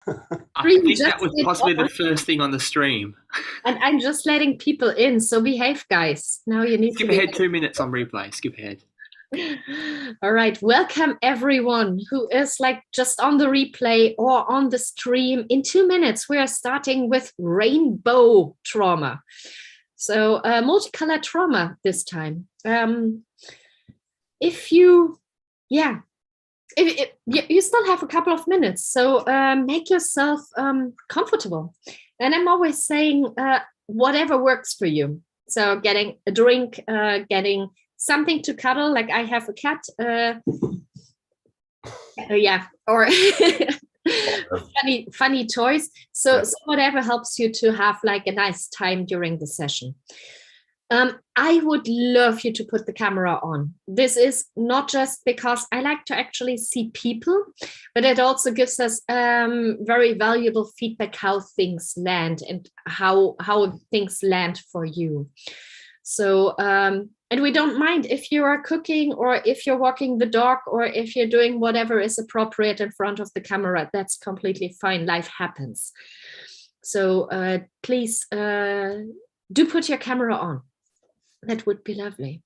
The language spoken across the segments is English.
I think that was possibly the first thing on the stream. And I'm just letting people in, so behave, guys. Now you need to Skip be. ahead 2 minutes on replay. Skip ahead. All right, welcome everyone who is like just on the replay or on the stream. In 2 minutes, we are starting with rainbow trauma. So multicolored trauma this time. If you still have a couple of minutes, so make yourself comfortable. And I'm always saying whatever works for you. So getting a drink, getting something to cuddle, like I have a cat. Or funny toys. So whatever helps you to have like a nice time during the session. I would love you to put the camera on. This is not just because I like to actually see people, but it also gives us very valuable feedback how things land and how things land for you. So, and we don't mind if you are cooking or if you're walking the dog or if you're doing whatever is appropriate in front of the camera. That's completely fine. Life happens. So please do put your camera on. That would be lovely.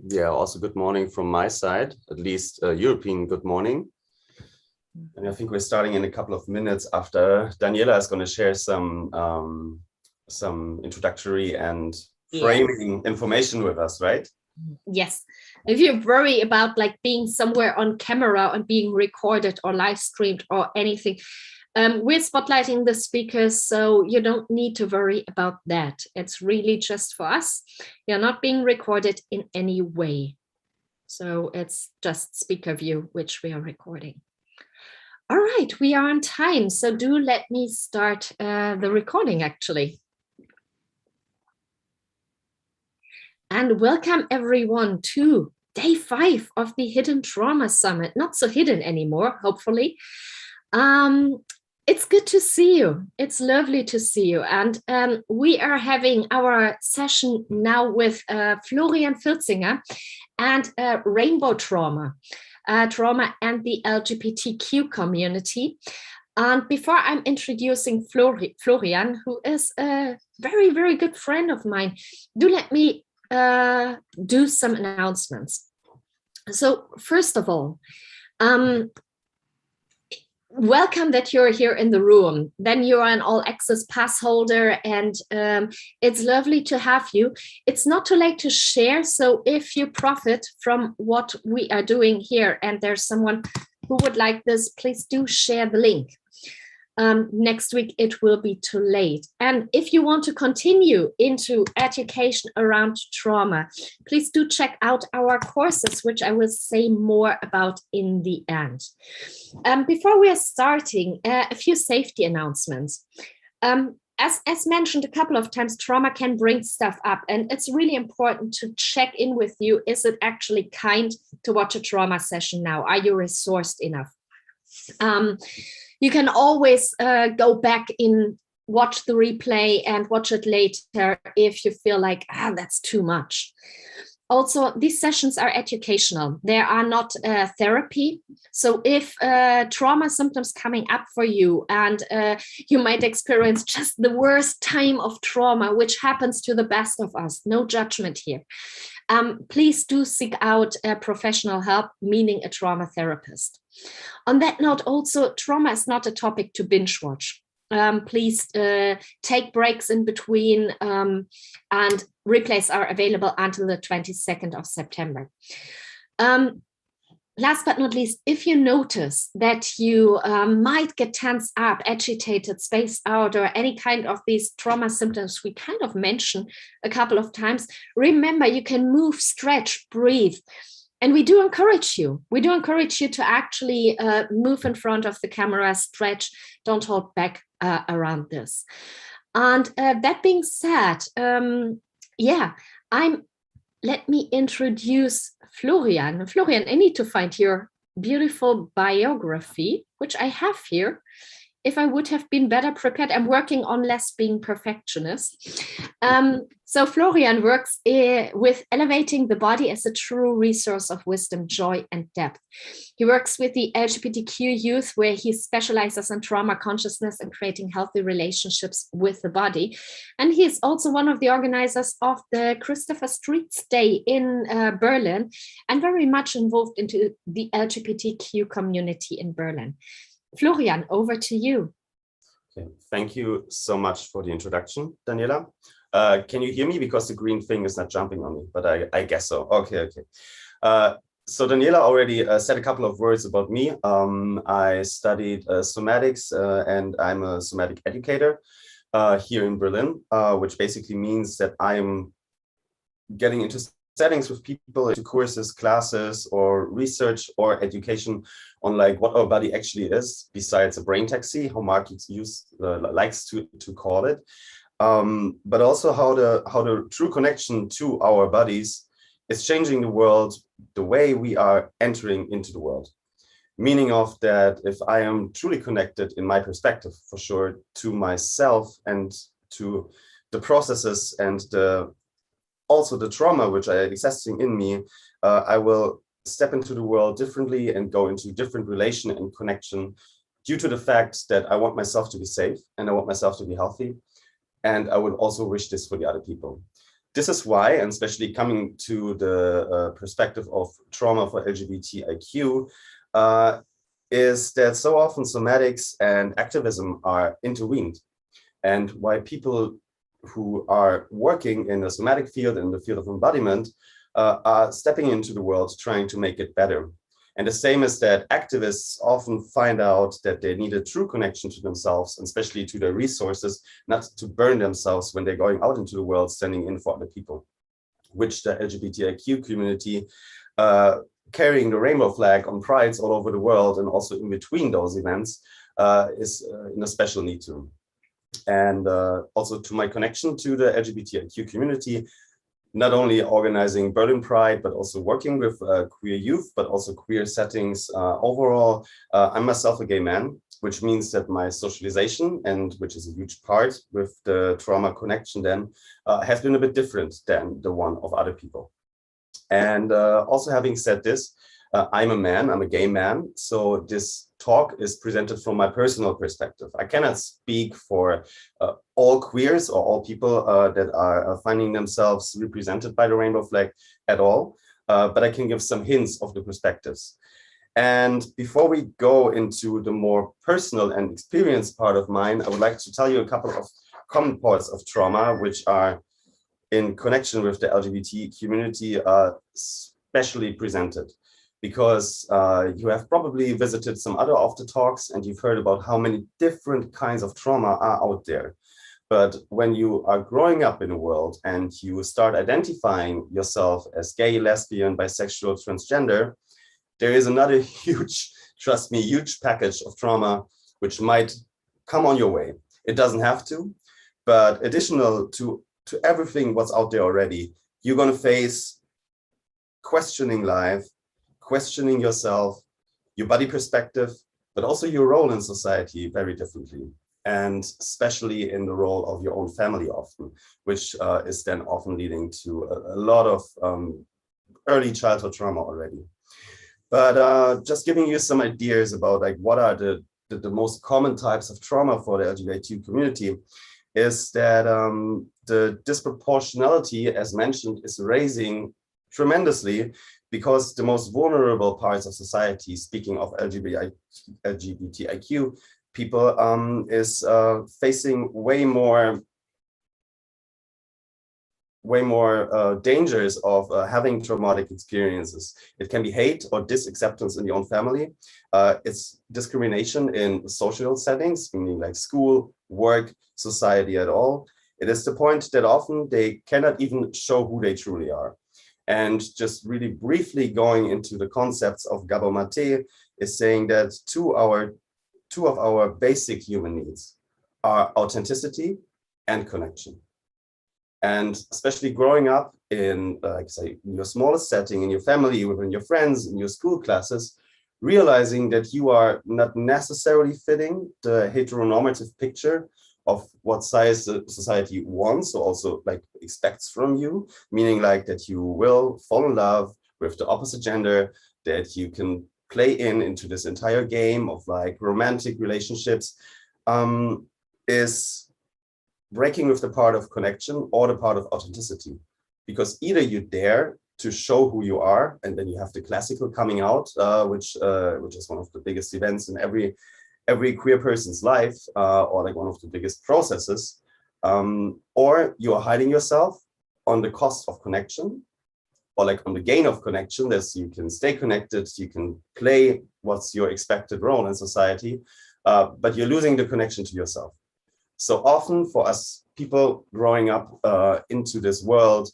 Yeah, also good morning from my side, at least European good morning. And I think we're starting in a couple of minutes after Daniela is going to share some introductory and framing information with us, right? Yes. If you worry about like being somewhere on camera and being recorded or live streamed or anything, we're spotlighting the speakers, so you don't need to worry about that. It's really just for us. You're not being recorded in any way. So it's just speaker view, which we are recording. All right, we are on time. So do let me start the recording actually. And welcome everyone to day 5 of the Hidden Trauma Summit. Not so hidden anymore, hopefully. It's good to see you. It's lovely to see you. And we are having our session now with Florian Filzinger and rainbow trauma and the LGBTQ community. And before I'm introducing Florian, who is a very, very good friend of mine, do let me do some announcements. So first of all, welcome that you're here in the room. Then you're an all access pass holder and it's lovely to have you. It's not too late to share. So if you profit from what we are doing here and there's someone who would like this, please do share the link. Next week, it will be too late. And if you want to continue into education around trauma, please do check out our courses, which I will say more about in the end. Before we are starting, a few safety announcements. As mentioned a couple of times, trauma can bring stuff up, and it's really important to check in with you. Is it actually kind to watch a trauma session now? Are you resourced enough? You can always go back in, watch the replay and watch it later if you feel like, that's too much. Also, these sessions are educational. They are not therapy. So if trauma symptoms coming up for you and you might experience just the worst time of trauma, which happens to the best of us, no judgment here. Please do seek out professional help, meaning a trauma therapist. On that note, also, trauma is not a topic to binge watch. Please take breaks in between, and replays are available until the 22nd of September. Last but not least, if you notice that you might get tense up, agitated, spaced out, or any kind of these trauma symptoms we kind of mentioned a couple of times, remember you can move, stretch, breathe. And we do encourage you. We do encourage you to actually move in front of the camera, stretch, don't hold back around this. And that being said, let me introduce Florian. Florian, I need to find your beautiful biography, which I have here. if I would have been better prepared. I'm working on less being perfectionist. So Florian works with elevating the body as a true resource of wisdom, joy, and depth. He works with the LGBTQ youth, where he specializes in trauma consciousness and creating healthy relationships with the body. And he's also one of the organizers of the Christopher Streets Day in Berlin, and very much involved into the LGBTQ community in Berlin. Florian, over to you. Okay. Thank you so much for the introduction, Daniela. Can you hear me? Because the green thing is not jumping on me, but I guess so. Okay. So Daniela already said a couple of words about me. I studied somatics and I'm a somatic educator here in Berlin, which basically means that I'm getting into settings with people, into courses, classes, or research or education on like what our body actually is, besides a brain taxi, how Mark likes to call it. But also how the true connection to our bodies is changing the world, the way we are entering into the world. Meaning of that, if I am truly connected in my perspective, for sure, to myself and to the processes and also the trauma which are existing in me, I will step into the world differently and go into different relation and connection due to the fact that I want myself to be safe and I want myself to be healthy. And I would also wish this for the other people. This is why, and especially coming to the perspective of trauma for LGBTIQ, is that so often somatics and activism are intervened. And why people who are working in the somatic field, in the field of embodiment, are stepping into the world trying to make it better. And the same is that activists often find out that they need a true connection to themselves, and especially to their resources, not to burn themselves when they're going out into the world, standing in for other people, which the LGBTIQ community, carrying the rainbow flag on prides all over the world and also in between those events, is in a special need to. And also to my connection to the LGBTIQ community, not only organizing Berlin Pride, but also working with queer youth, but also queer settings overall. I'm myself a gay man, which means that my socialization, and which is a huge part with the trauma connection then, has been a bit different than the one of other people. And also having said this, I'm a man, I'm a gay man, so this talk is presented from my personal perspective. I cannot speak for all queers or all people that are finding themselves represented by the rainbow flag at all, but I can give some hints of the perspectives. And before we go into the more personal and experienced part of mine, I would like to tell you a couple of common parts of trauma, which are in connection with the LGBT community, specially presented. Because you have probably visited some other of the talks and you've heard about how many different kinds of trauma are out there. But when you are growing up in a world and you start identifying yourself as gay, lesbian, bisexual, transgender, there is another huge, trust me, huge package of trauma which might come on your way. It doesn't have to, but additional to everything what's out there already, you're going to face questioning life, questioning yourself, your body perspective, but also your role in society very differently. And especially in the role of your own family often, which is then often leading to a lot of early childhood trauma already. But just giving you some ideas about like what are the most common types of trauma for the LGBT community is that the disproportionality, as mentioned, is raising tremendously, because the most vulnerable parts of society, speaking of LGBTIQ people, is facing way more dangers of having traumatic experiences. It can be hate or disacceptance in your own family. It's discrimination in social settings, meaning like school, work, society at all. It is the point that often they cannot even show who they truly are. And just really briefly going into the concepts of Gabor Mate is saying that two of our basic human needs are authenticity and connection. And especially growing up in, like say, in your smallest setting, in your family, within your friends, in your school classes, realizing that you are not necessarily fitting the heteronormative picture of what society wants, or also like expects from you, meaning like that you will fall in love with the opposite gender, that you can play into this entire game of like romantic relationships, is breaking with the part of connection or the part of authenticity. Because either you dare to show who you are, and then you have the classical coming out, which is one of the biggest events in every queer person's life, or like one of the biggest processes, or you are hiding yourself on the cost of connection, or like on the gain of connection, that you can stay connected, you can play what's your expected role in society, but you're losing the connection to yourself. So often for us people growing up into this world,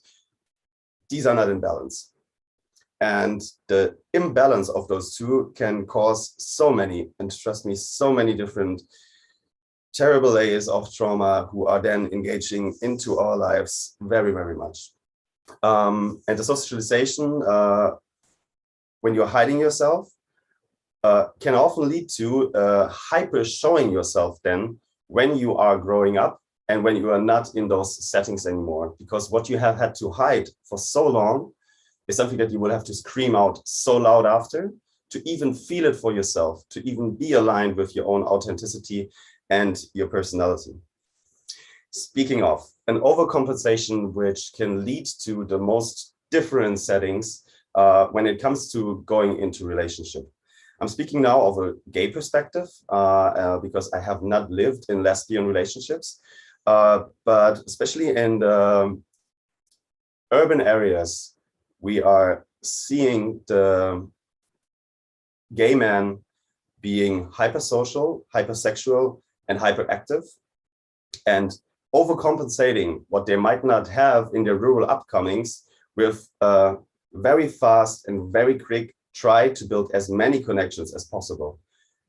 these are not in balance. And the imbalance of those two can cause so many, and trust me, so many different terrible layers of trauma who are then engaging into our lives very, very much. And the socialization, when you're hiding yourself, can often lead to hyper showing yourself then when you are growing up and when you are not in those settings anymore. Because what you have had to hide for so long is something that you will have to scream out so loud after, to even feel it for yourself, to even be aligned with your own authenticity and your personality. Speaking of, an overcompensation which can lead to the most different settings when it comes to going into relationship. I'm speaking now of a gay perspective because I have not lived in lesbian relationships, but especially in the urban areas, we are seeing the gay man being hypersocial, hypersexual, and hyperactive, and overcompensating what they might not have in their rural upcomings with very fast and very quick try to build as many connections as possible.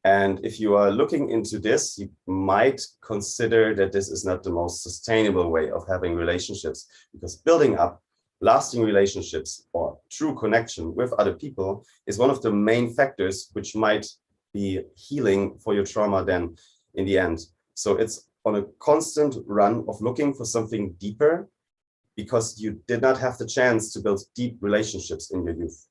And if you are looking into this, you might consider that this is not the most sustainable way of having relationships, because building up lasting relationships or true connection with other people is one of the main factors which might be healing for your trauma then in the end. So it's on a constant run of looking for something deeper, because you did not have the chance to build deep relationships in your youth.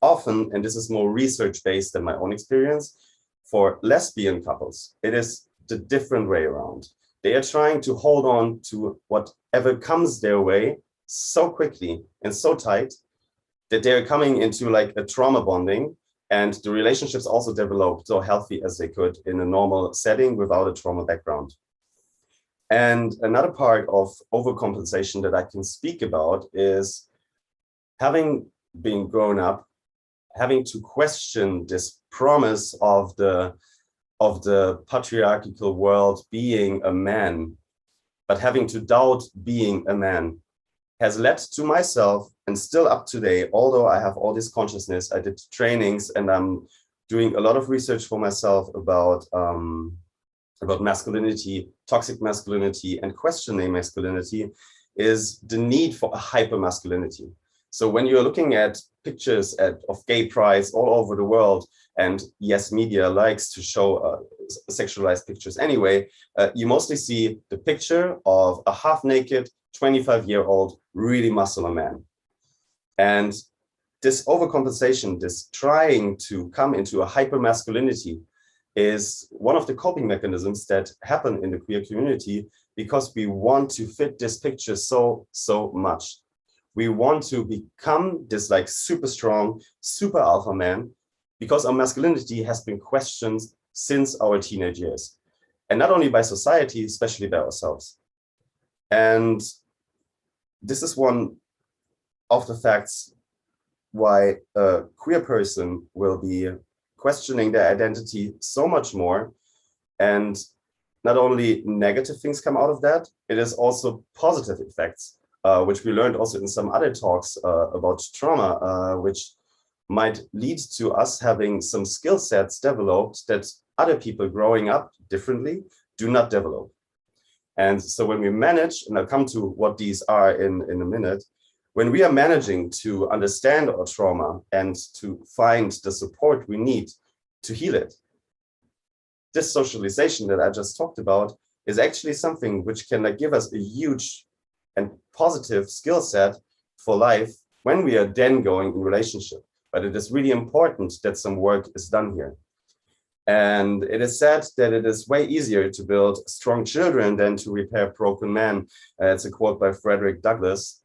Often, and this is more research-based than my own experience, for lesbian couples, it is the different way around. They are trying to hold on to whatever comes their way so quickly and so tight that they're coming into like a trauma bonding, and the relationships also developed so healthy as they could in a normal setting without a trauma background. And another part of overcompensation that I can speak about is having been grown up, having to question this promise of the patriarchal world being a man, but having to doubt being a man, has led to myself, and still up today, although I have all this consciousness, I did trainings and I'm doing a lot of research for myself about masculinity, toxic masculinity, and questioning masculinity, is the need for a hyper masculinity. So when you're looking at pictures of gay prides all over the world, and yes, media likes to show sexualized pictures anyway, you mostly see the picture of a half-naked, 25-year-old, really muscular man. And this overcompensation, this trying to come into a hyper-masculinity, is one of the coping mechanisms that happen in the queer community, because we want to fit this picture so much. We want to become this like super strong, super alpha man, because our masculinity has been questioned since our teenage years. And not only by society, especially by ourselves. And this is one of the facts why a queer person will be questioning their identity so much more. And not only negative things come out of that, it is also positive effects, which we learned also in some other talks about trauma, which might lead to us having some skill sets developed that other people growing up differently do not develop. And so when we manage, and I'll come to what these are in a minute, When we are managing to understand our trauma and to find the support we need to heal it, this socialization that I just talked about is actually something which can give us a huge and positive skill set for life when we are then going in relationship. But it is really important that some work is done here. And it is said that it is way easier to build strong children than to repair broken men. It's a quote by Frederick Douglass,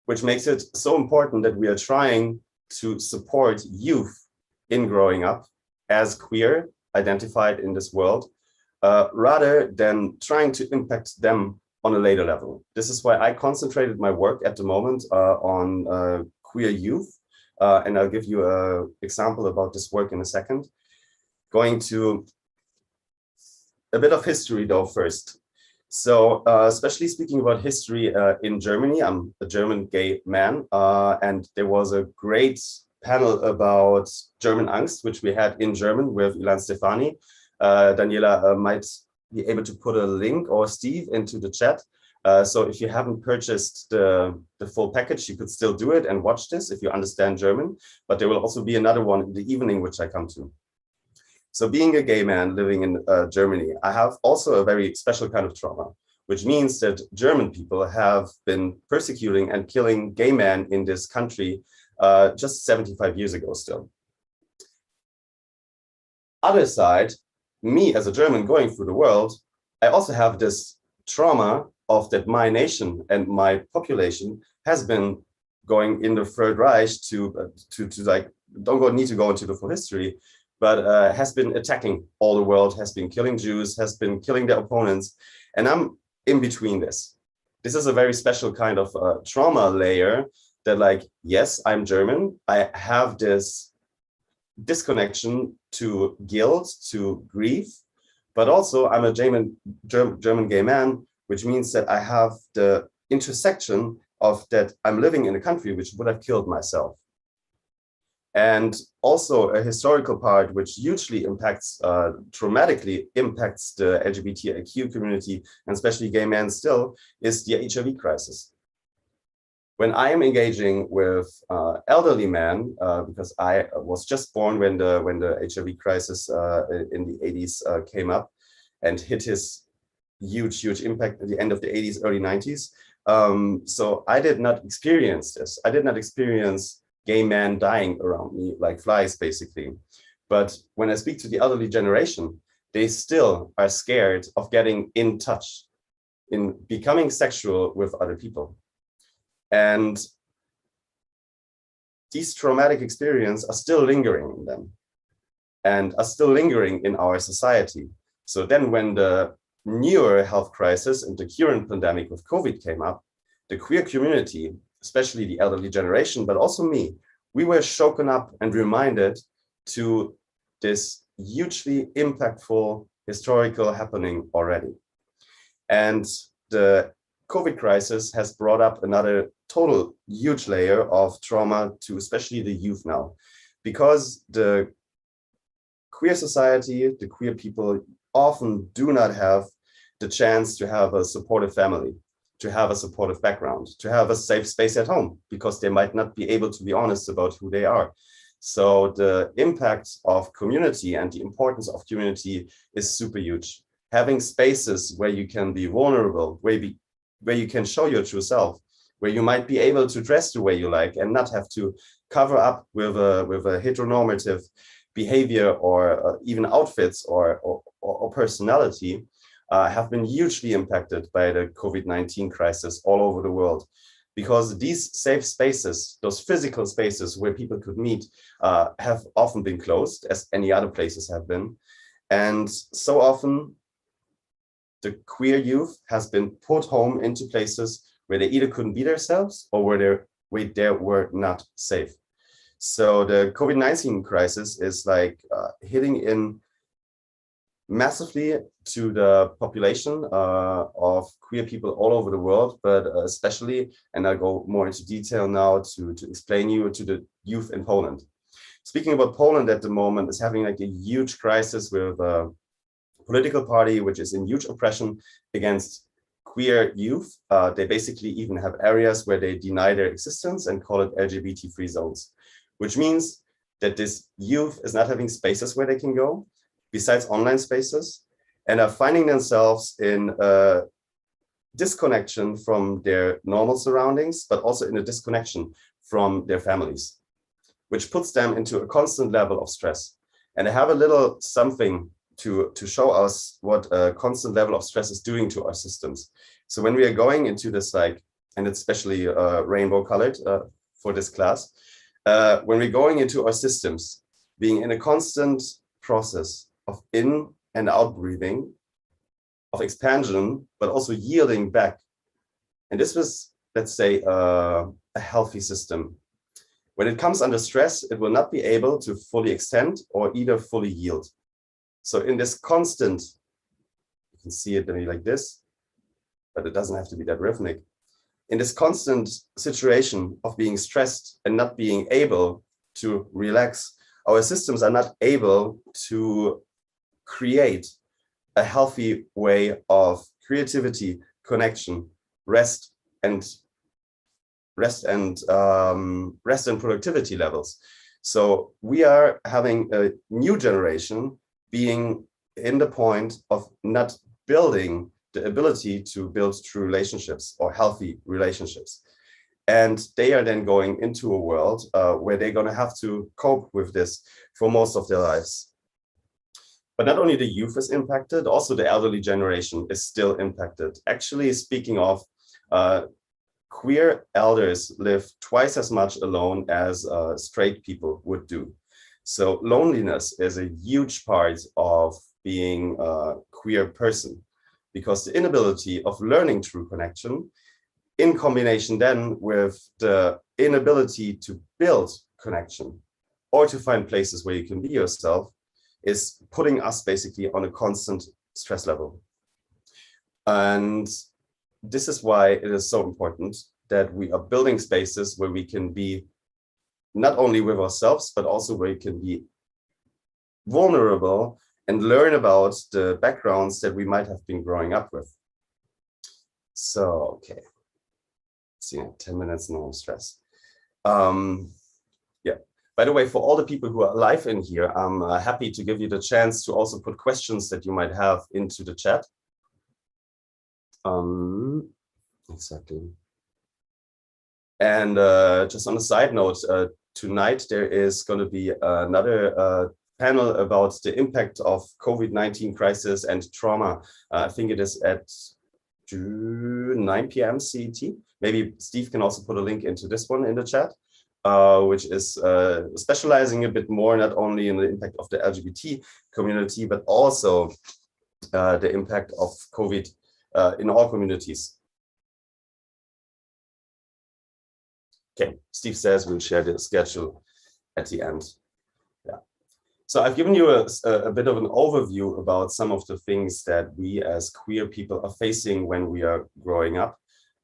which makes it so important that we are trying to support youth in growing up as queer, identified in this world, rather than trying to impact them on a later level. This is why I concentrated my work at the moment on queer youth. And I'll give you an example about this work in a second. Going to a bit of history though first. So especially speaking about history in Germany, I'm a German gay man, and there was a great panel about German Angst, which we had in German with Ilan Stefani. Daniela might be able to put a link, or Steve, into the chat. So if you haven't purchased the full package, you could still do it and watch this if you understand German. But there will also be another one in the evening, which I come to. So being a gay man living in Germany, I have also a very special kind of trauma, which means that German people have been persecuting and killing gay men in this country just 75 years ago still. Other side, me as a German going through the world, I also have this trauma of that my nation and my population has been going in the Third Reich to like, need to go into the full history, but has been attacking all the world, has been killing Jews, has been killing their opponents. And I'm in between this. This is a very special kind of trauma layer that, like, yes, I'm German. I have this disconnection to guilt, to grief, but also I'm a German gay man, which means that I have the intersection of that I'm living in a country which would have killed myself. And also a historical part which hugely impacts, traumatically impacts the LGBTQ community, and especially gay men still, is the HIV crisis. When I am engaging with elderly men, because I was just born when the HIV crisis in the 80s came up and hit his huge impact at the end of the 80s, early 90s. So I did not experience this. I did not experience gay men dying around me like flies, basically. But when I speak to the elderly generation, they still are scared of getting in touch, in becoming sexual with other people. And these traumatic experiences are still lingering in them and are still lingering in our society. So then when the newer health crisis and the current pandemic with COVID came up, the queer community, especially the elderly generation, but also me, we were shaken up and reminded to this hugely impactful historical happening already. And the COVID crisis has brought up another total huge layer of trauma to especially the youth now, because the queer society, the queer people often do not have the chance to have a supportive family, to have a supportive background, to have a safe space at home, because they might not be able to be honest about who they are. So the impact of community and the importance of community is super huge. Having spaces where you can be vulnerable, where you can show your true self, where you might be able to dress the way you like and not have to cover up with a heteronormative behavior or even outfits or personality, have been hugely impacted by the COVID-19 crisis all over the world. Because these safe spaces, those physical spaces where people could meet, have often been closed, as any other places have been. And so often, the queer youth has been put home into places where they either couldn't be themselves or where they were not safe. So the COVID-19 crisis is like hitting in massively to the population of queer people all over the world, but especially, and I'll go more into detail now to explain you to the youth in Poland. Speaking about Poland at the moment is having like a huge crisis with a political party which is in huge oppression against queer youth, they basically even have areas where they deny their existence and call it LGBT-free zones, which means that this youth is not having spaces where they can go besides online spaces, and are finding themselves in a disconnection from their normal surroundings, but also in a disconnection from their families, which puts them into a constant level of stress. And I have a little something to show us what a constant level of stress is doing to our systems. So when we are going into this, like, and it's especially rainbow colored for this class, when we're going into our systems, being in a constant process of in and out breathing, of expansion, but also yielding back. And this was, let's say, a healthy system. When it comes under stress, it will not be able to fully extend or either fully yield. So in this constant, you can see it maybe like this, but it doesn't have to be that rhythmic. In this constant situation of being stressed and not being able to relax, our systems are not able to create a healthy way of creativity, connection, rest and productivity levels. So we are having a new generation being in the point of not building the ability to build true relationships or healthy relationships. And they are then going into a world where they're going to have to cope with this for most of their lives. But not only the youth is impacted, also the elderly generation is still impacted. Actually, speaking of, queer elders live twice as much alone as straight people would do. So loneliness is a huge part of being a queer person, because the inability of learning true connection, in combination then with the inability to build connection or to find places where you can be yourself, is putting us basically on a constant stress level. And this is why it is so important that we are building spaces where we can be not only with ourselves, but also where you can be vulnerable and learn about the backgrounds that we might have been growing up with. So, okay. See, 10 minutes, no stress. Yeah. By the way, for all the people who are live in here, I'm happy to give you the chance to also put questions that you might have into the chat. Exactly. And just on a side note, tonight there is going to be another panel about the impact of COVID-19 crisis and trauma. I think it is at 9 p.m. CET. Maybe Steve can also put a link into this one in the chat, which is specializing a bit more, not only in the impact of the LGBT community, but also the impact of COVID in all communities. Okay, Steve says we'll share the schedule at the end. Yeah. So I've given you a bit of an overview about some of the things that we as queer people are facing when we are growing up.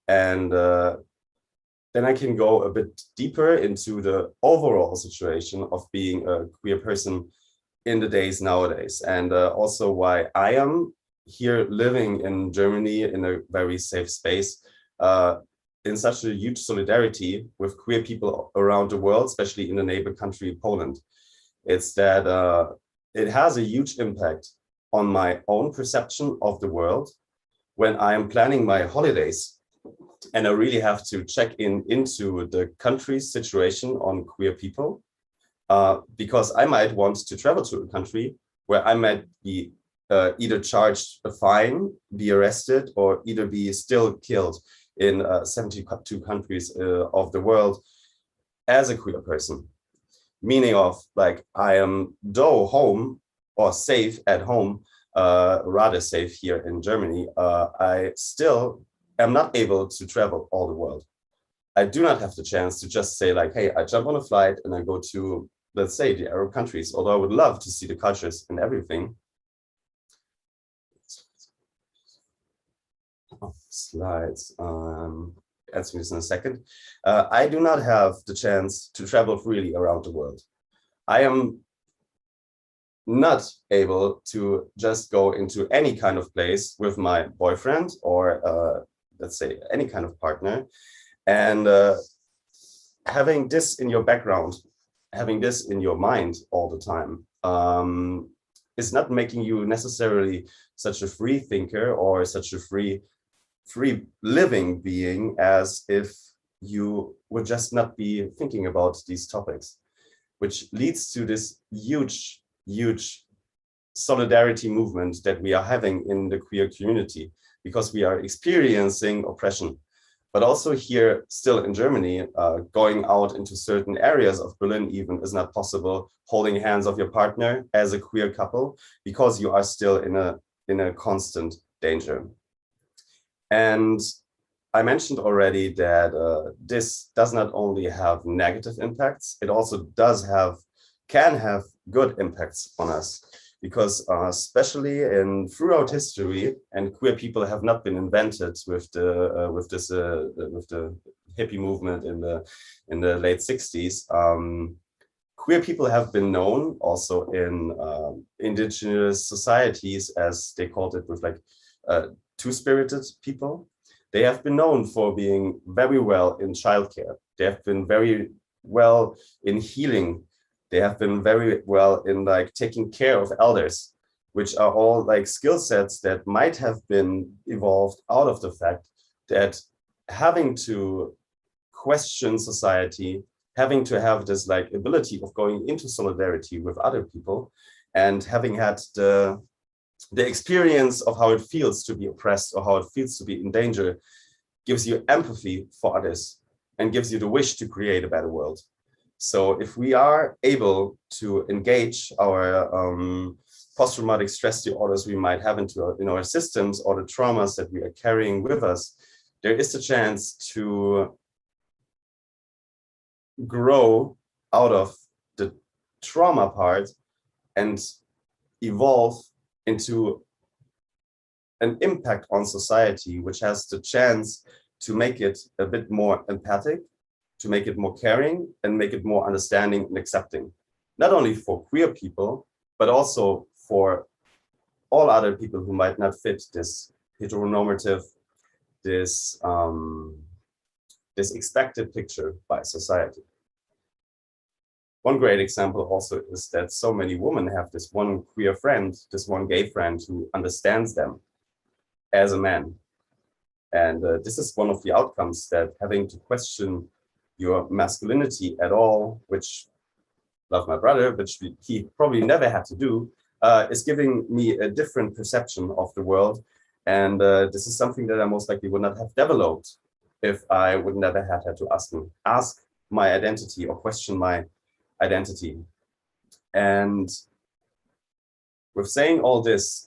And then I can go a bit deeper into the overall situation of being a queer person in the days nowadays. And also why I am here living in Germany in a very safe space, in such a huge solidarity with queer people around the world, especially in the neighbor country, Poland. It's that it has a huge impact on my own perception of the world when I am planning my holidays. And I really have to check into the country's situation on queer people, because I might want to travel to a country where I might be either charged a fine, be arrested, or either be still killed in 72 countries of the world as a queer person. Meaning of, like, I am though home or safe at home, rather safe here in Germany, I still am not able to travel all the world. I do not have the chance to just say like, hey, I jump on a flight and I go to, let's say, the Arab countries, although I would love to see the cultures and everything. Oh, slides, answer this in a second. I do not have the chance to travel freely around the world. I am not able to just go into any kind of place with my boyfriend or let's say any kind of partner, and having this in your background, having this in your mind all the time, is not making you necessarily such a free thinker or such a free living being as if you would just not be thinking about these topics, which leads to this huge solidarity movement that we are having in the queer community, because we are experiencing oppression. But also here, still in Germany, going out into certain areas of Berlin even is not possible, holding hands of your partner as a queer couple, because you are still in a constant danger. And I mentioned already that this does not only have negative impacts, it also can have good impacts on us, because especially throughout history, and queer people have not been invented with the hippie movement in the late 60s. Queer people have been known also in indigenous societies, as they called it, with like two-spirited people. They have been known for being very well in childcare. They have been very well in healing. They have been very well in like taking care of elders, which are all like skill sets that might have been evolved out of the fact that having to question society, having to have this like ability of going into solidarity with other people, and having had the experience of how it feels to be oppressed or how it feels to be in danger, gives you empathy for others and gives you the wish to create a better world. So if we are able to engage our post-traumatic stress disorders we might have in our systems, or the traumas that we are carrying with us, there is a chance to grow out of the trauma part and evolve into an impact on society, which has the chance to make it a bit more empathic, to make it more caring, and make it more understanding and accepting, not only for queer people, but also for all other people who might not fit this heteronormative, this expected picture by society. One great example also is that so many women have this one queer friend, this one gay friend who understands them as a man. And this is one of the outcomes, that having to question your masculinity at all, which love my brother, which he probably never had to do, is giving me a different perception of the world. And this is something that I most likely would not have developed if I would never have had to ask my identity or question my identity. And with saying all this,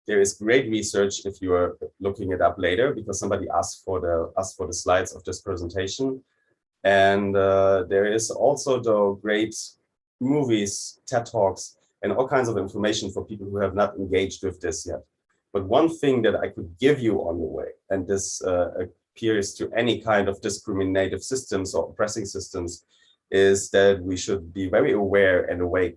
there is great research if you are looking it up later, because somebody asked for the slides of this presentation. And there is also the great movies, TED Talks, and all kinds of information for people who have not engaged with this yet. But one thing that I could give you on the way, and this appears to any kind of discriminative systems or oppressing systems, is that we should be very aware and awake,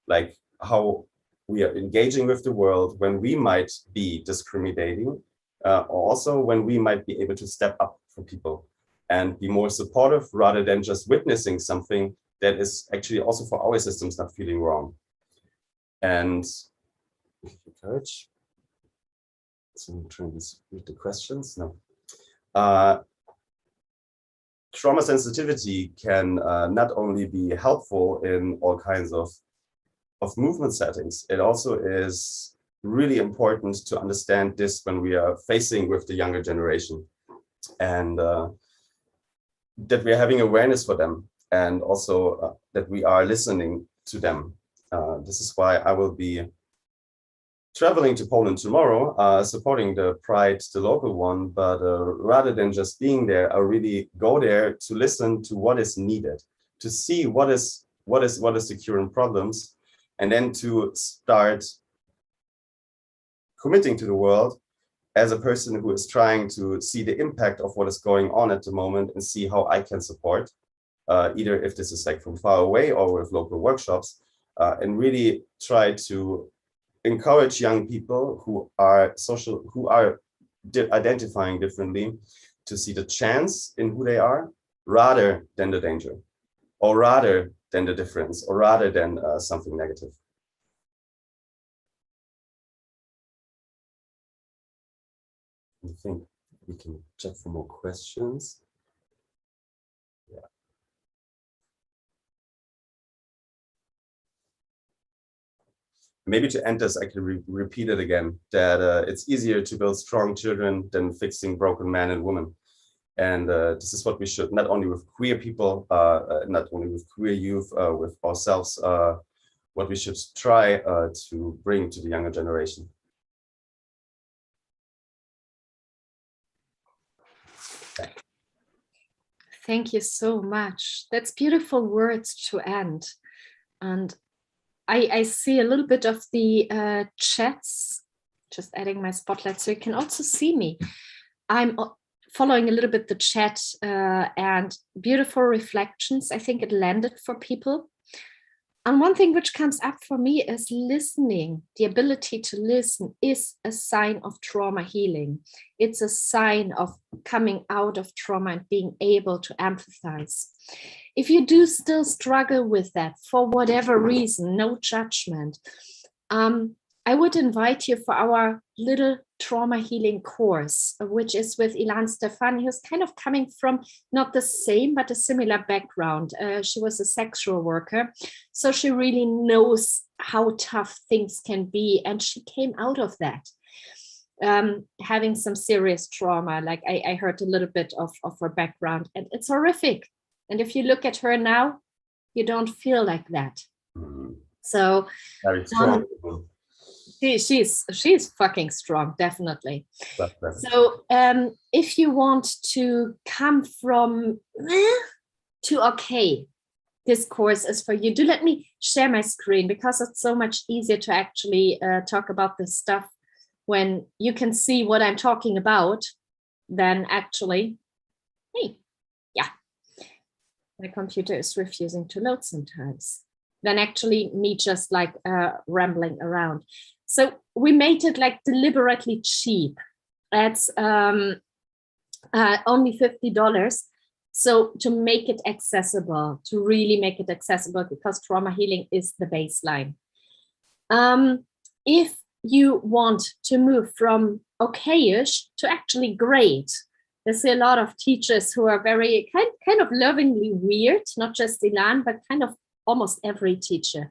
like how we are engaging with the world when we might be discriminating, also when we might be able to step up for people and be more supportive, rather than just witnessing something that is actually also for our systems not feeling wrong. And courage. So I'm trying to read the questions. No. Trauma sensitivity can not only be helpful in all kinds of movement settings, it also is really important to understand this when we are facing with the younger generation, and that we are having awareness for them, and also that we are listening to them. This is why I will be traveling to Poland tomorrow, supporting the Pride, the local one, but rather than just being there, I really go there to listen to what is needed, to see what is the current problems, and then to start committing to the world as a person who is trying to see the impact of what is going on at the moment and see how I can support, either if this is like from far away or with local workshops, and really try to encourage young people who are identifying differently to see the chance in who they are rather than the danger, or rather than the difference, or rather than something negative. I think we can check for more questions. Yeah. Maybe to end this, I can repeat it again, that it's easier to build strong children than fixing broken men and women. And this is what we should, not only with queer people, not only with queer youth, with ourselves, what we should try to bring to the younger generation. Thank you so much. That's beautiful words to end. And I see a little bit of the chats, just adding my spotlight so you can also see me. I'm following a little bit the chat and beautiful reflections. I think it landed for people. And one thing which comes up for me is listening. The ability to listen is a sign of trauma healing. It's a sign of coming out of trauma and being able to empathize. If you do still struggle with that for whatever reason, no judgment, I would invite you for our little trauma healing course, which is with Ilan Stefani, who's kind of coming from not the same, but a similar background. She was a sexual worker, so she really knows how tough things can be. And she came out of that, having some serious trauma. Like I heard a little bit of her background, and it's horrific. And if you look at her now, you don't feel like that. So very strong. She's fucking strong, definitely. So if you want to come from to okay, this course is for you. Do let me share my screen, because it's so much easier to actually talk about this stuff when you can see what I'm talking about than actually, hey, yeah, my computer is refusing to load sometimes, than actually me just like rambling around. So we made it like deliberately cheap. It's only $50. So to make it accessible, to really make it accessible, because trauma healing is the baseline. If you want to move from okayish to actually great, there's a lot of teachers who are very kind of lovingly weird, not just Ilan, but kind of almost every teacher.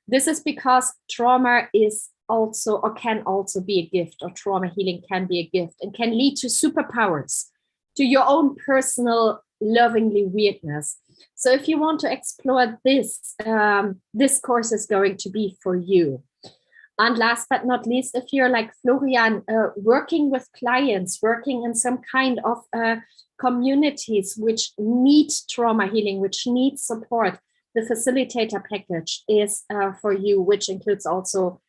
This is because trauma is also, or can also be a gift, or trauma healing can be a gift and can lead to superpowers, to your own personal lovingly weirdness. So if you want to explore this, this course is going to be for you. And last but not least, if you're like Florian, working with clients, working in some kind of communities which need trauma healing, which need support, the facilitator package is for you, which includes also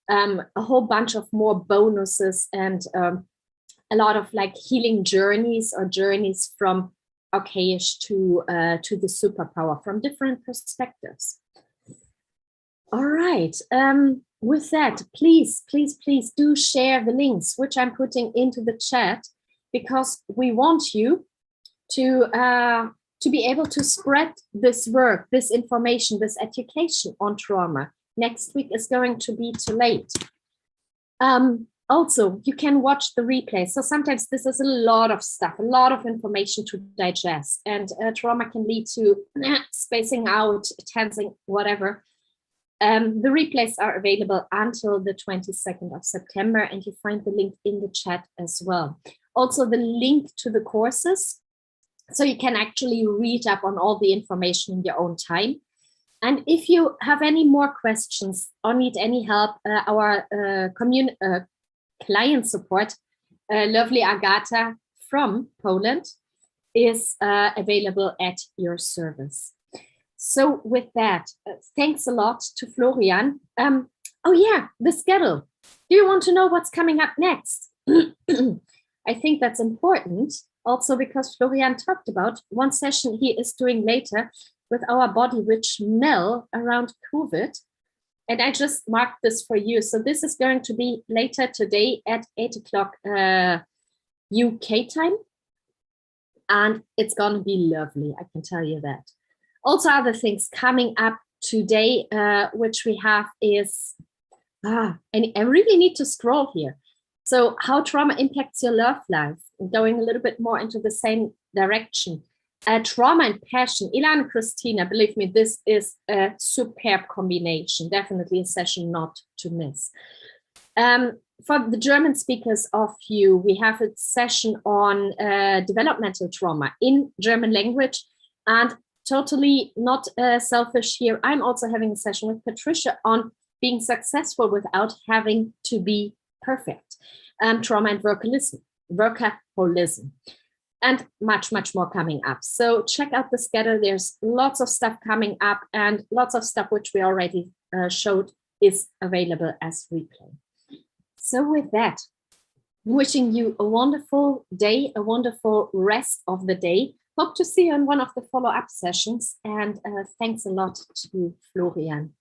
a whole bunch of more bonuses and a lot of like healing journeys, or journeys from okayish to the superpower from different perspectives. All right. With that, please do share the links, which I'm putting into the chat, because we want you to be able to spread this work, this information, this education on trauma. Next week is going to be too late. Also, you can watch the replay. So sometimes this is a lot of stuff, a lot of information to digest, and trauma can lead to spacing out, tensing, whatever. The replays are available until the 22nd of September, and you find the link in the chat as well. Also, the link to the courses, so you can actually read up on all the information in your own time. And if you have any more questions or need any help, our client support, lovely Agata from Poland, is available at your service. So with that, thanks a lot to Florian. Oh yeah, the schedule. Do you want to know what's coming up next? I think that's important also, because Florian talked about one session he is doing later with our body, which melt around COVID. And I just marked this for you. So this is going to be later today at 8 o'clock UK time. And it's going to be lovely, I can tell you that. Also, other things coming up today, which we have is, and I really need to scroll here. So how trauma impacts your love life, going a little bit more into the same direction. Trauma and passion. Ilan and Christina, believe me, this is a superb combination. Definitely a session not to miss. For the German speakers of you, we have a session on developmental trauma in German language, and totally not selfish here. I'm also having a session with Patricia on being successful without having to be perfect. Trauma and workaholism. And much, much more coming up. So check out the schedule. There's lots of stuff coming up, and lots of stuff which we already showed is available as replay. So with that, wishing you a wonderful day, a wonderful rest of the day. Hope to see you in one of the follow-up sessions. And thanks a lot to Florian.